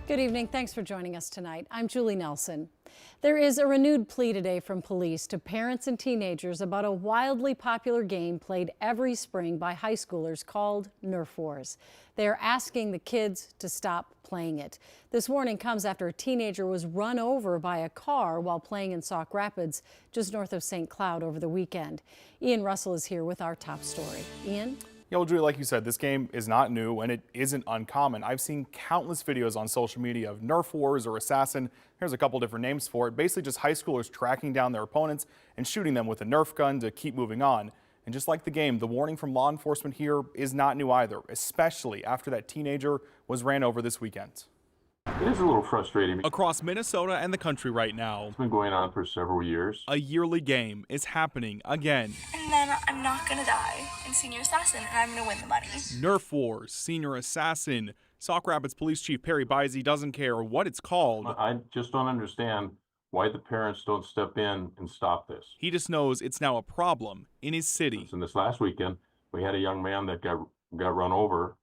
Good evening. Thanks for joining us tonight. I'm Julie Nelson. There is a renewed plea today from police to parents and teenagers about a wildly popular game played every spring by high schoolers called Nerf Wars. They are asking the kids to stop playing it. This warning comes after a teenager was run over by a car while playing in Sauk Rapids, just north of St. Cloud over the weekend. Ian Russell is here with our top story. Ian? Yeah, well, Julie, like you said, this game is not new and it isn't uncommon. I've seen countless videos on social media of Nerf Wars or Assassin. Here's a couple different names for it. Basically just high schoolers tracking down their opponents and shooting them with a Nerf gun to keep moving on. And just like the game, the warning from law enforcement here is not new either, especially after that teenager was ran over this weekend. It is a little frustrating. Across Minnesota and the country right now, It's been going on for several years. a yearly game is happening again. And then I'm not gonna die in Senior Assassin, and I'm gonna win the money. Nerf Wars, Senior Assassin. Sauk Rapids Police Chief Perry Bizey doesn't care what it's called. I just don't understand why the parents don't step in and stop this. He just knows it's now a problem in his city. And this last weekend, we had a young man that got run over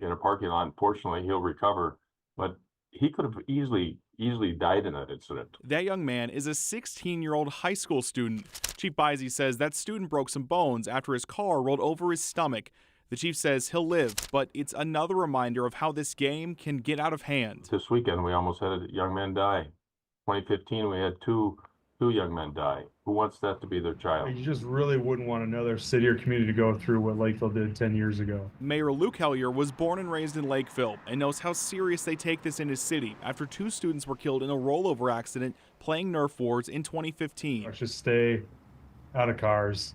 in a parking lot. Unfortunately, he'll recover, but he could have easily died in that incident. That young man is a 16-year-old high school student. Chief Bizey says that student broke some bones after his car rolled over his stomach. The chief says he'll live, but it's another reminder of how this game can get out of hand. This weekend, we almost had a young man die. 2015, we had two young men die. Who wants that to be their child? You just really wouldn't want another city or community to go through what Lakeville did 10 years ago. Mayor Luke Hellier was born and raised in Lakeville and knows how serious they take this in his city after 2 students were killed in a rollover accident playing Nerf Wars in 2015. Let's just stay out of cars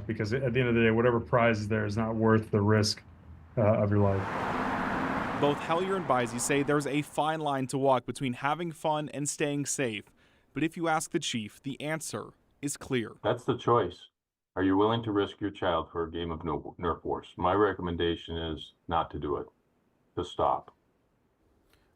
because at the end of the day, whatever prize is there is not worth the risk of your life. Both Hellier and Bizey say there's a fine line to walk between having fun and staying safe. But if you ask the chief, the answer is clear. That's the choice. Are you willing to risk your child for a game of Nerf Wars? My recommendation is not to do it, to stop.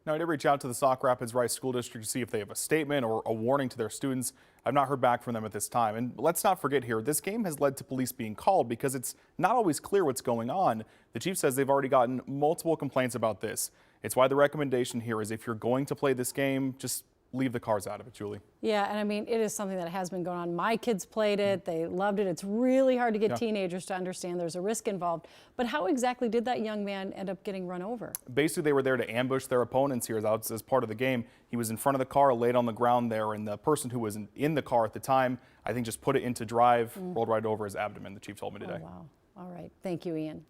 Now, I did reach out to the Sauk Rapids Rice School District to see if they have a statement or a warning to their students. I've not heard back from them at this time. And let's not forget here, this game has led to police being called because it's not always clear what's going on. The chief says they've already gotten multiple complaints about this. It's why the recommendation here is if you're going to play this game, just leave the cars out of it, Julie. Yeah, and I mean, it is something that has been going on. My kids played it. They loved it. It's really hard to get teenagers to understand there's a risk involved. But how exactly did that young man end up getting run over? Basically, they were there to ambush their opponents here as part of the game. He was in front of the car, laid on the ground there, and the person who was in the car at the time, I think just put it into drive, rolled right over his abdomen, the chief told me today. Oh, wow. All right. Thank you, Ian.